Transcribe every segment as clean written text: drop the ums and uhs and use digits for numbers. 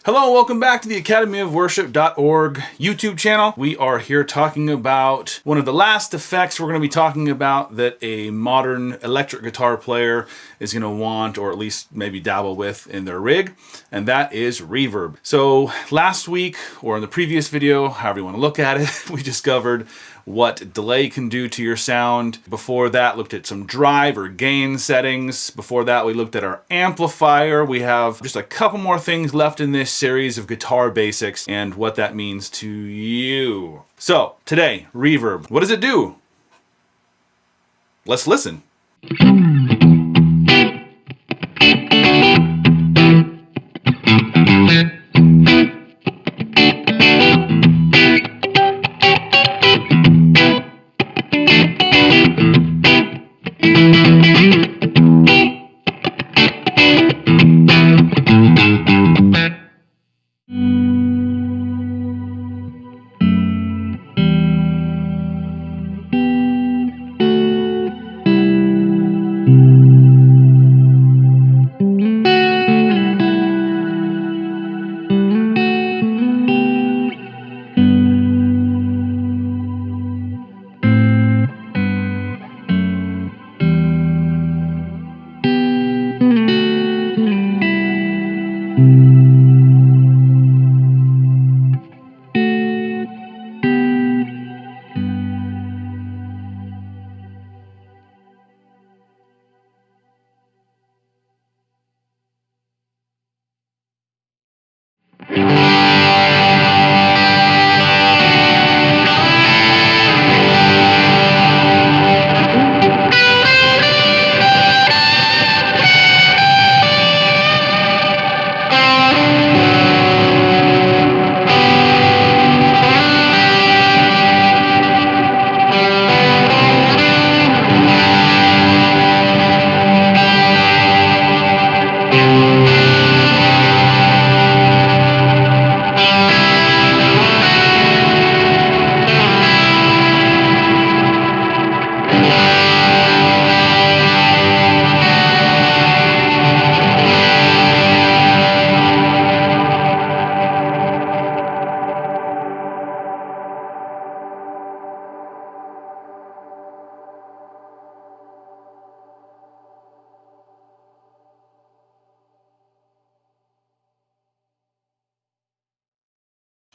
Hello and welcome back to the academyofworship.org YouTube channel. We are here talking about one of the last effects we're going to be talking about that a modern electric guitar player is going to want, or at least maybe dabble with in their rig, and that is reverb. So last week, or in the previous video, however you want to look at it, we discovered what delay can do to your sound. Before that, looked at some drive or gain settings. Before that, we looked at our amplifier. We have just a couple more things left in this series of guitar basics and what that means to you. So today, reverb. What does it do? Let's listen.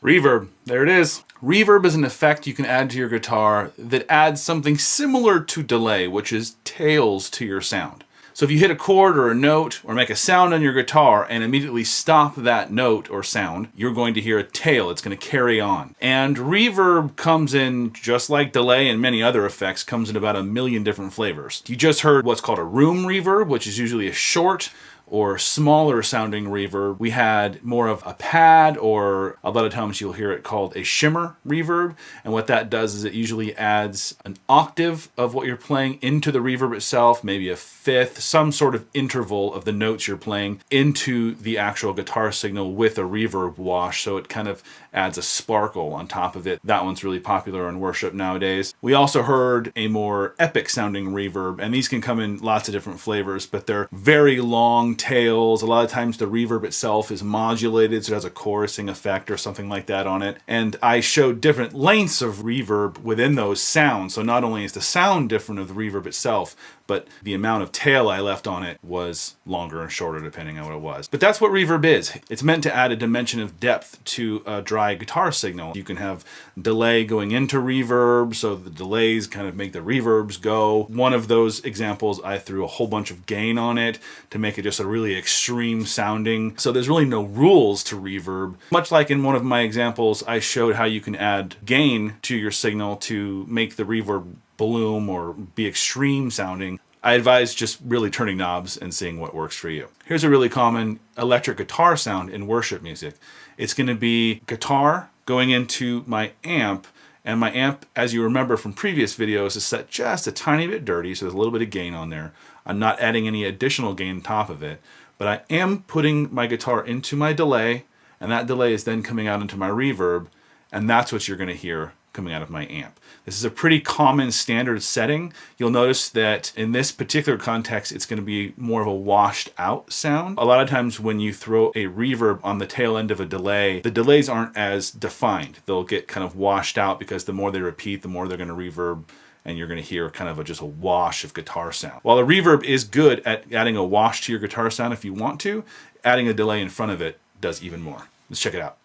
Reverb, there it is. Reverb is an effect you can add to your guitar that adds something similar to delay, which is tails to your sound. So if you hit a chord or a note or make a sound on your guitar and immediately stop that note or sound, you're going to hear a tail. It's going to carry on. And reverb comes in, just like delay and many other effects, comes in about a million different flavors. You just heard what's called a room reverb, which is usually a short or smaller sounding reverb. We had more of a pad, or a lot of times you'll hear it called a shimmer reverb. And what that does is it usually adds an octave of what you're playing into the reverb itself, maybe a fifth, some sort of interval of the notes you're playing into the actual guitar signal with a reverb wash. So it kind of adds a sparkle on top of it. That one's really popular in worship nowadays. We also heard a more epic sounding reverb, and these can come in lots of different flavors, but they're very long tails. A lot of times the reverb itself is modulated, so it has a chorusing effect or something like that on it. And I showed different lengths of reverb within those sounds. So not only is the sound different of the reverb itself, but the amount of tail I left on it was longer and shorter depending on what it was. But that's what reverb is. It's meant to add a dimension of depth to a dry guitar signal. You can have delay going into reverb, so the delays kind of make the reverbs go. One of those examples, I threw a whole bunch of gain on it to make it just a really extreme sounding. So there's really no rules to reverb. Much like in one of my examples, I showed how you can add gain to your signal to make the reverb bloom or be extreme sounding. I advise just really turning knobs and seeing what works for you. Here's a really common electric guitar sound in worship music. It's going to be guitar going into my amp, and my amp, as you remember from previous videos, is set just a tiny bit dirty, so there's a little bit of gain on there. I'm not adding any additional gain on top of it, but I am putting my guitar into my delay, and that delay is then coming out into my reverb, and that's what you're going to hear coming out of my amp. This is a pretty common standard setting. You'll notice that in this particular context, it's going to be more of a washed out sound. A lot of times when you throw a reverb on the tail end of a delay, the delays aren't as defined. They'll get kind of washed out because the more they repeat, the more they're going to reverb, and you're going to hear kind of just a wash of guitar sound. While a reverb is good at adding a wash to your guitar sound if you want to, adding a delay in front of it does even more. Let's check it out.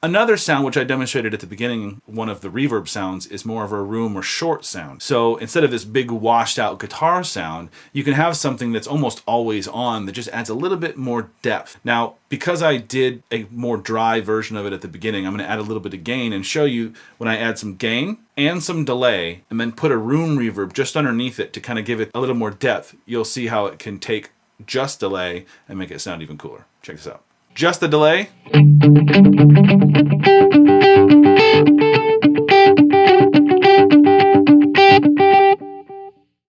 Another sound which I demonstrated at the beginning, one of the reverb sounds, is more of a room or short sound. So instead of this big washed out guitar sound, you can have something that's almost always on that just adds a little bit more depth. Now, because I did a more dry version of it at the beginning, I'm going to add a little bit of gain and show you when I add some gain and some delay and then put a room reverb just underneath it to kind of give it a little more depth. You'll see how it can take just delay and make it sound even cooler. Check this out. Just the delay.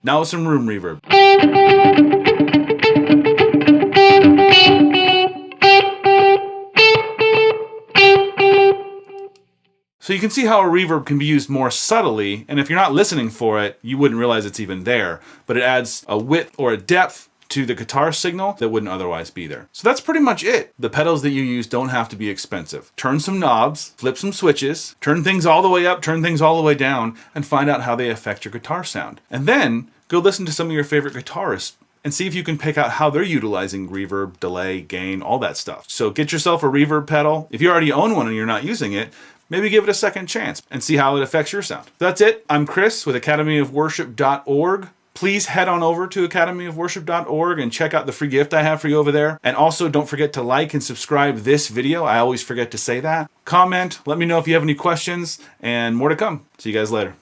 Now with some room reverb. So you can see how a reverb can be used more subtly, and if you're not listening for it, you wouldn't realize it's even there, but it adds a width or a depth to the guitar signal that wouldn't otherwise be there. So that's pretty much it. The pedals that you use don't have to be expensive. Turn some knobs, flip some switches, turn things all the way up, turn things all the way down, and find out how they affect your guitar sound. And then go listen to some of your favorite guitarists and see if you can pick out how they're utilizing reverb, delay, gain, all that stuff. So get yourself a reverb pedal. If you already own one and you're not using it, maybe give it a second chance and see how it affects your sound. That's it. I'm Chris with academyofworship.org. Please head on over to academyofworship.org and check out the free gift I have for you over there. And also don't forget to like and subscribe this video. I always forget to say that. Comment, let me know if you have any questions, and more to come. See you guys later.